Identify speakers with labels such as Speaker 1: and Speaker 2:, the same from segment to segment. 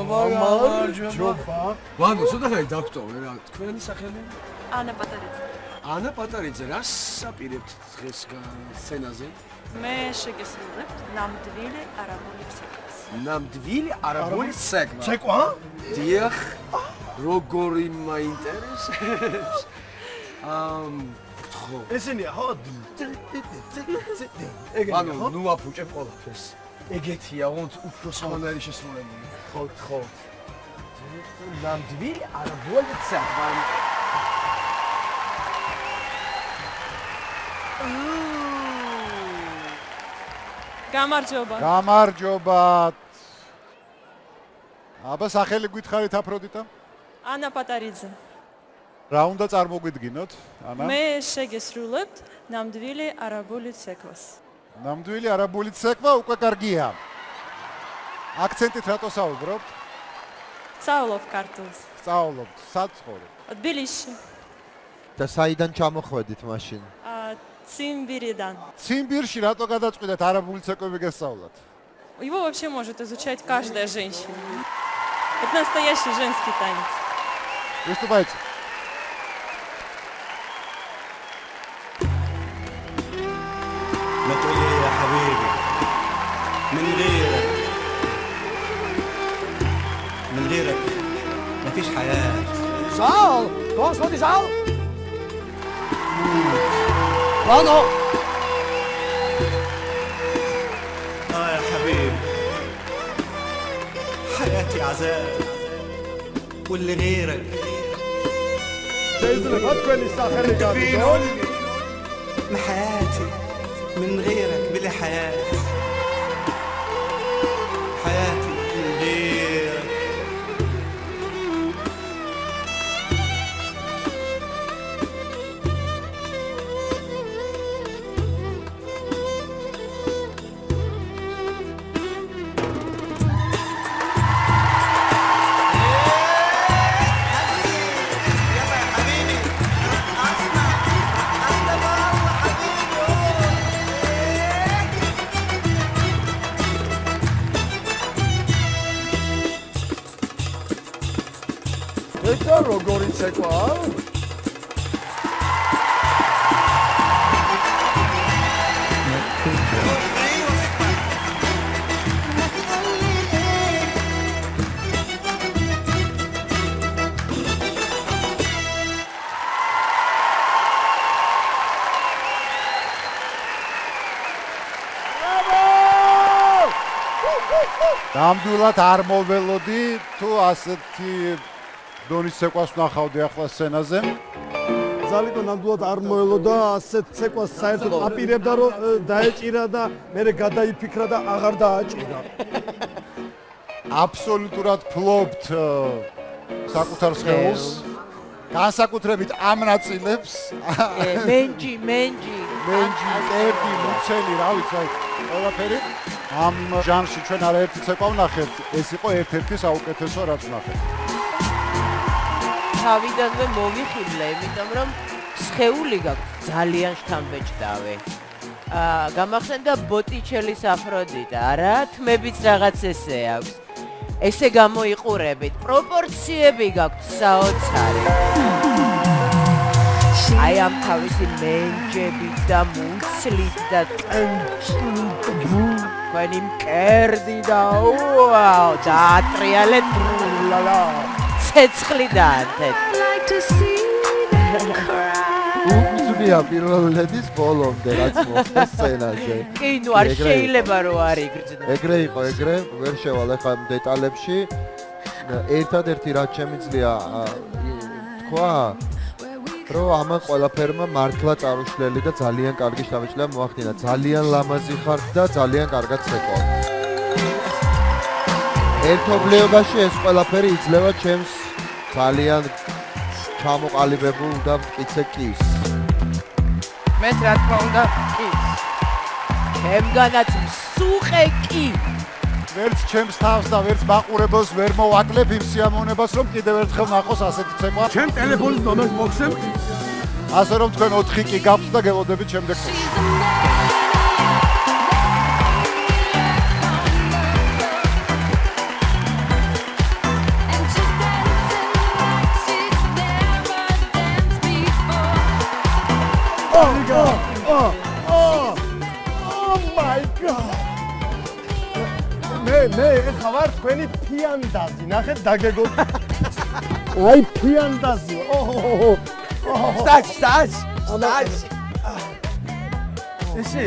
Speaker 1: გამარჯობა. ვანო, სულახაი დაგტოვე რა. თქვენი სახელი?
Speaker 2: ანა პატარიძე.
Speaker 1: ანა პატარიძე, რას აპირებთ დღეს სცენაზე?
Speaker 2: მე შეგესრულებთ ნამდვილი არაბული ცეკვას.
Speaker 1: ნამდვილი არაბული ცეკვა?
Speaker 3: ცეკვა?
Speaker 1: დიახ. როგორი მაინტერესებს? ხო.
Speaker 3: ესენია, ხო?
Speaker 1: ანუ ნუ აფუჭებ ყველაფერს. ეგეთია, ոնց უფრო სხვანაირი შესრულებული. ხო. ნამდვილი არაბული ცეკვა.
Speaker 2: გამარჯობა.
Speaker 4: გამარჯობათ. აბა სახელი გითხარით აფროდიტა?
Speaker 2: ანა პატარიძე.
Speaker 4: რა უნდა წარმოგვიდგინოთ, ანა?
Speaker 2: მე შეგესრულებთ ნამდვილი არაბული ცეკვას.
Speaker 4: ნამდვილი არაბული ცეკვა უკვე კარგია. აქცენტით რატო საუბრობთ?
Speaker 2: სწავლობ ქართულს.
Speaker 4: სწავლობთ, სად ცხოვრობთ?
Speaker 2: თბილისში.
Speaker 5: და საიდან ჩამოხვედით მაშინ?
Speaker 2: Цимбиридან.
Speaker 4: Цимбирში рато გადაწყვიტეთ არაბული ცეკვები გესწავლათ?
Speaker 2: Его вообще может изучать каждая женщина. Это настоящий женский танец.
Speaker 4: Выступайте.
Speaker 6: ما تقولي يا حبيبي من غيرك مفيش حياة.
Speaker 1: Sal, kom wat is al? Vano.
Speaker 6: يا حبيبي حياتي عذاب واللي غيرك
Speaker 3: შეიძლება თქვენი სახელი გაგიგონ?
Speaker 6: حياتي من غيرك بلا حياة حياتي من غيرك
Speaker 1: Eta როგორი ცეკვა?
Speaker 4: ნამდვილად არ მოველოდი თუ ასეთი დონის ცეკვას ვნახავდი ახლა სცენაზე.
Speaker 3: ზალიკო ნამდვილად არ მოელოდა ასეთ ცეკვას საერთოდ აპირებდა რომ დაეჭირა და მერე გადაიფიქრა და აღარ დააჭირა.
Speaker 4: აბსოლუტურად ფლობთ საკუთარ სხეულს. განსაკუთრებით ამ ნაწილებს.
Speaker 7: მენჯი,
Speaker 4: წერდი, მუცელი, რა ვიცი, ყველაფერი. ამ ჟანრში ჩვენ არაერთი ცეკვა ვნახეთ, ეს იყო ერთ-ერთი საუკეთესო რაც ვნახეთ.
Speaker 7: თავიდანვე მოვიხიბლე, იმიტომ რომ სხეული გაქვს ძალიან შთამბეჭდავი. გამახსენდა ბოტიჩელის აფროდიტა, რა თმებიც რაღაც ესე აქვს. ესე გამოიყურებით, პროპორციები გაქვს საოცარი. აი ამ თავისი მენჯებით და მუცლით და თქვენი მკერდი და უაუ, დაატრიალეთ ლალა. ცეცხლი დაანთეთ.
Speaker 5: უგზნია პირველადის ბოლომდე რაც მოხდა სცენაზე.
Speaker 7: კი, ნუ არ შეიძლება რომ არ იგრძნო.
Speaker 5: ეგრე იყო, ვერ შევალ ახლა დეტალებში. ერთადერთი რაც შემიძლია თქვა, რომ ამან ყველაფერმა მართლა წარუშლელი და ძალიან კარგი შთამბეჭდვა მოახდინა. ძალიან ლამაზი ხარ და ძალიან კარგად ცეკვა. ერთობლიობაში ეს ყველაფერი იძლევა ჩემს ძალიან ჩამოყალიბებულ და მტკიცე კის.
Speaker 7: მე რა თქმა უნდა კის. ჩემგანაც მსუყე კი.
Speaker 4: ვერც ჩემს თავს და ვერც მაყურებელს ვერ მოვაკლებ იმ სიამოვნებას, რომ კიდევ ერთხელ ნახოს ასეთი ცეკვა.
Speaker 3: ჩემ ტელეფონის ნომერს მოგხსენებთ?
Speaker 4: ასე რომ თქვენ 4 კი გაქვთ და გელოდებით შემდეგ წელს.
Speaker 3: god. Oh my god. მე ეხლა ვარ თქვენი ფიანდაზი. ნახეთ დაგეგოთ. აი ფიანდაზი.
Speaker 1: სტაჩ.
Speaker 3: ისი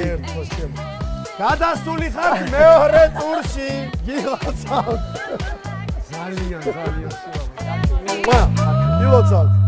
Speaker 3: გადასული ხარ მეორე ტურში. გილოცავთ. ძალიან სილამაზე. გილოცავთ.